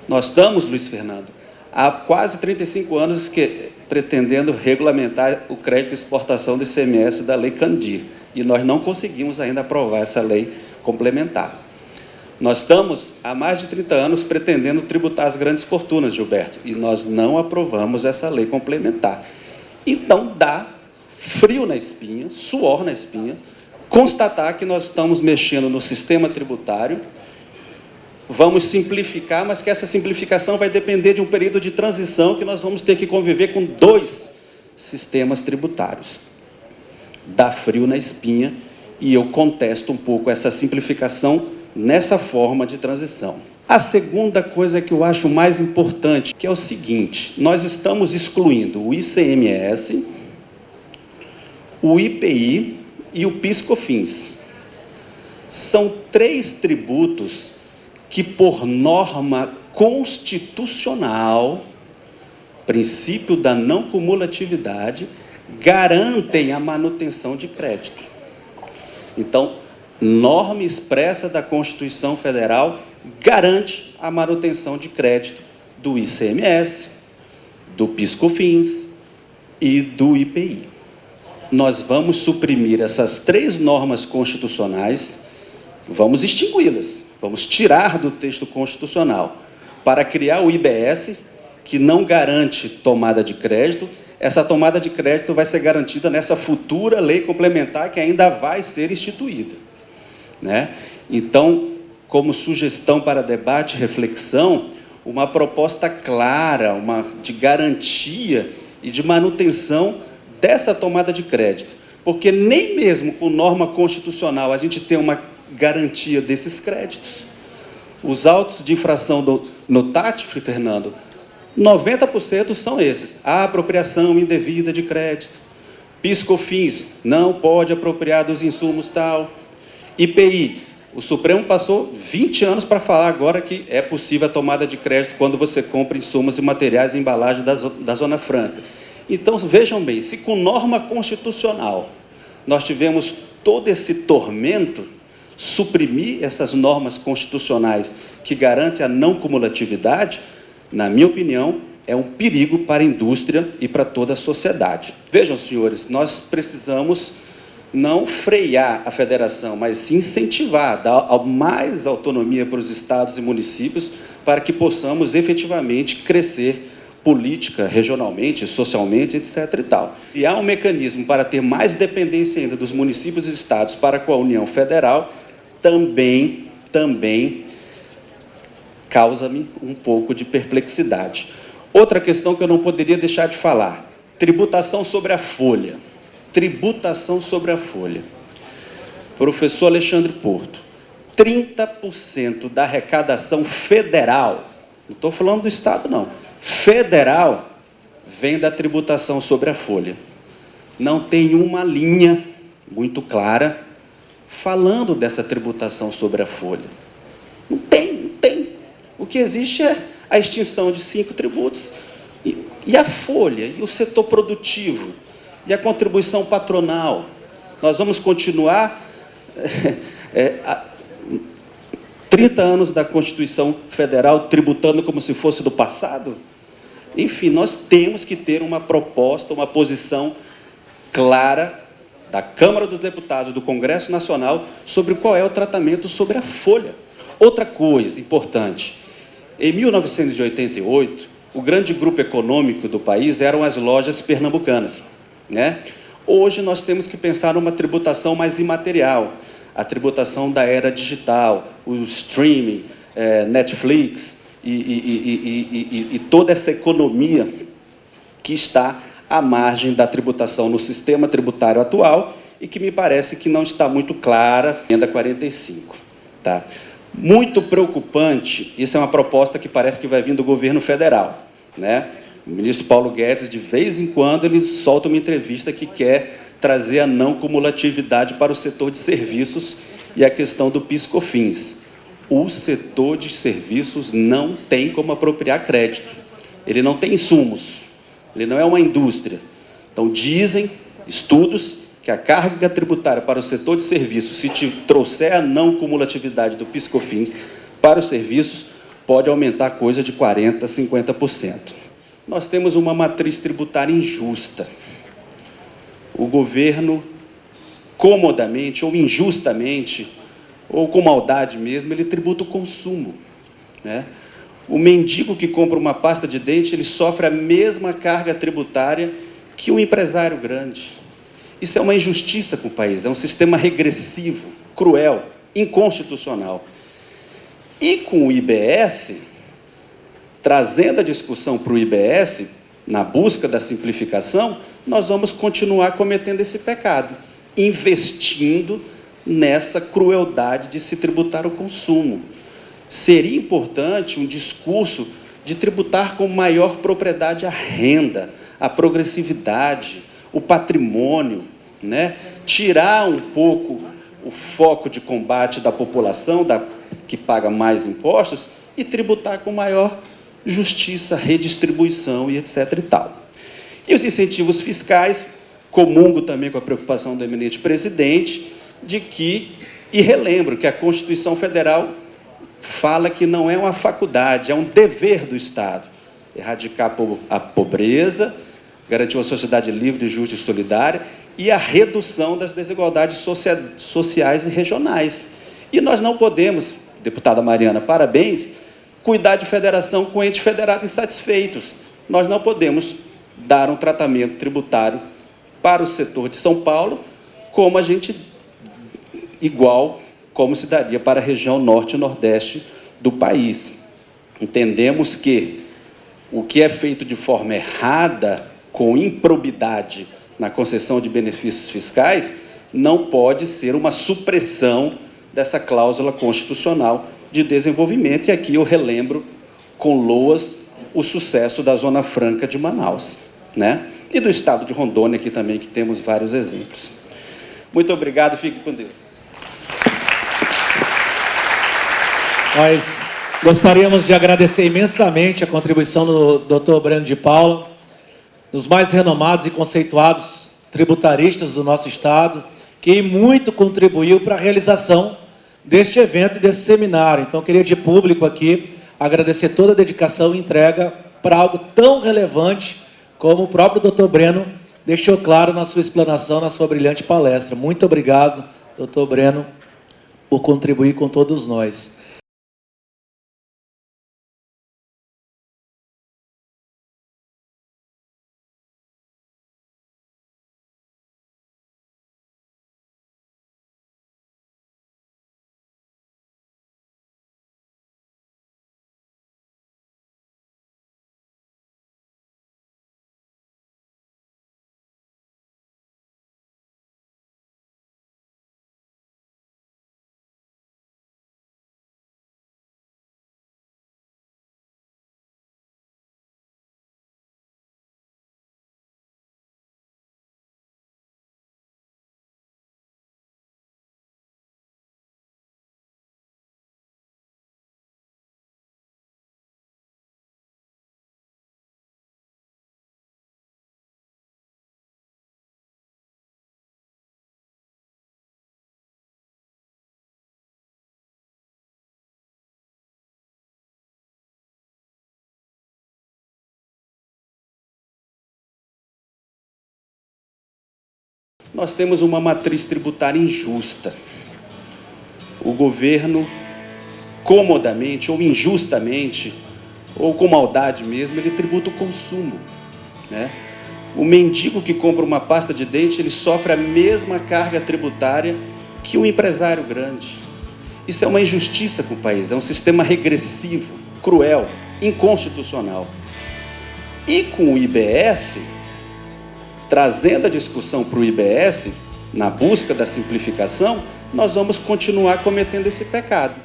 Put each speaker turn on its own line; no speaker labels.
Nós estamos, Luiz Fernando, há quase 35 anos pretendendo regulamentar o crédito de exportação do ICMS da Lei Candir, e nós não conseguimos ainda aprovar essa lei complementar. Nós estamos há mais de 30 anos pretendendo tributar as grandes fortunas, Gilberto, e nós não aprovamos essa lei complementar. Então, dá frio na espinha, suor na espinha, constatar que nós estamos mexendo no sistema tributário, vamos simplificar, mas que essa simplificação vai depender de um período de transição que nós vamos ter que conviver com 2 sistemas tributários. Dá frio na espinha e eu contesto um pouco essa simplificação nessa forma de transição. A segunda coisa que eu acho mais importante, que é o seguinte: nós estamos excluindo o ICMS, o IPI e o PIS/COFINS. São 3 tributos que, por norma constitucional, princípio da não cumulatividade, garantem a manutenção de crédito. Então, norma expressa da Constituição Federal garante a manutenção de crédito do ICMS, do PIS/COFINS e do IPI. Nós vamos suprimir essas 3 normas constitucionais, vamos extingui-las, vamos tirar do texto constitucional para criar o IBS, que não garante tomada de crédito. Essa tomada de crédito vai ser garantida nessa futura lei complementar que ainda vai ser instituída, né? Então, como sugestão para debate e reflexão, uma proposta clara, de garantia e de manutenção dessa tomada de crédito, porque nem mesmo com norma constitucional a gente tem uma garantia desses créditos. Os autos de infração no TATF, Fernando, 90% são esses: a apropriação indevida de crédito, PIS/COFINS, não pode apropriar dos insumos tal, IPI, o Supremo passou 20 anos para falar agora que é possível a tomada de crédito quando você compra insumos e materiais e embalagem da Zona Franca. Então, vejam bem, se com norma constitucional nós tivemos todo esse tormento, suprimir essas normas constitucionais que garantem a não cumulatividade, na minha opinião, é um perigo para a indústria e para toda a sociedade. Vejam, senhores, nós precisamos não frear a federação, mas sim incentivar, dar mais autonomia para os estados e municípios para que possamos efetivamente crescer política, regionalmente, socialmente, etc. e tal. E há um mecanismo para ter mais dependência ainda dos municípios e estados para com a União Federal, também causa-me um pouco de perplexidade. Outra questão que eu não poderia deixar de falar: tributação sobre a folha. Tributação sobre a folha. Professor Alexandre Porto, 30% da arrecadação federal, não estou falando do Estado não, federal, vem da tributação sobre a folha. Não tem uma linha muito clara falando dessa tributação sobre a folha. Não tem. O que existe é a extinção de 5 tributos. E a folha, e o setor produtivo, e a contribuição patronal. Nós vamos continuar 30 anos da Constituição Federal tributando como se fosse do passado? Enfim, nós temos que ter uma proposta, uma posição clara da Câmara dos Deputados, do Congresso Nacional, sobre qual é o tratamento sobre a folha. Outra coisa importante: em 1988, o grande grupo econômico do país eram as lojas pernambucanas, né? Hoje nós temos que pensar numa tributação mais imaterial, a tributação da era digital, o streaming, Netflix e toda essa economia que está à margem da tributação no sistema tributário atual e que me parece que não está muito clara, emenda 45. Tá? Muito preocupante, isso é uma proposta que parece que vai vir do governo federal, né? O ministro Paulo Guedes, de vez em quando, ele solta uma entrevista que quer trazer a não cumulatividade para o setor de serviços e a questão do PIS/COFINS. O setor de serviços não tem como apropriar crédito. Ele não tem insumos. Ele não é uma indústria. Então, dizem estudos que a carga tributária para o setor de serviços, se trouxer a não cumulatividade do PIS/COFINS para os serviços, pode aumentar coisa de 40%, 50%. Nós temos uma matriz tributária injusta. O governo, comodamente ou injustamente, ou com maldade mesmo, ele tributa o consumo, né? O mendigo que compra uma pasta de dente, ele sofre a mesma carga tributária que o empresário grande. Isso é uma injustiça para o país, é um sistema regressivo, cruel, inconstitucional. E com o IBS, trazendo a discussão para o IBS, na busca da simplificação, nós vamos continuar cometendo esse pecado, investindo nessa crueldade de se tributar o consumo. Seria importante um discurso de tributar com maior propriedade a renda, a progressividade, o patrimônio, né? Tirar um pouco o foco de combate da população que paga mais impostos e tributar com maior justiça, redistribuição e etc. e tal. E os incentivos fiscais, comungo também com a preocupação do eminente presidente, e relembro que a Constituição Federal fala que não é uma faculdade, é um dever do Estado erradicar a pobreza, garantir uma sociedade livre, justa e solidária e a redução das desigualdades sociais e regionais. E nós não podemos, deputada Mariana, parabéns, cuidar de federação com entes federados insatisfeitos. Nós não podemos dar um tratamento tributário para o setor de São Paulo igual como se daria para a região norte e nordeste do país. Entendemos que o que é feito de forma errada, com improbidade na concessão de benefícios fiscais, não pode ser uma supressão dessa cláusula constitucional de desenvolvimento. E aqui eu relembro com loas o sucesso da Zona Franca de Manaus, né? E do estado de Rondônia aqui também, que temos vários exemplos. Muito obrigado, fique com Deus.
Nós gostaríamos de agradecer imensamente a contribuição do Dr. Breno de Paula, dos mais renomados e conceituados tributaristas do nosso Estado, que muito contribuiu para a realização deste evento e desse seminário. Então, eu queria de público aqui agradecer toda a dedicação e entrega para algo tão relevante como o próprio Dr. Breno deixou claro na sua explanação, na sua brilhante palestra. Muito obrigado, Dr. Breno, por contribuir com todos nós.
Nós temos uma matriz tributária injusta. O governo, comodamente ou injustamente, ou com maldade mesmo, ele tributa o consumo, né? O mendigo que compra uma pasta de dente, ele sofre a mesma carga tributária que o empresário grande. Isso é uma injustiça para o país, é um sistema regressivo, cruel, inconstitucional. E com o IBS, trazendo a discussão para o IBS, na busca da simplificação, nós vamos continuar cometendo esse pecado.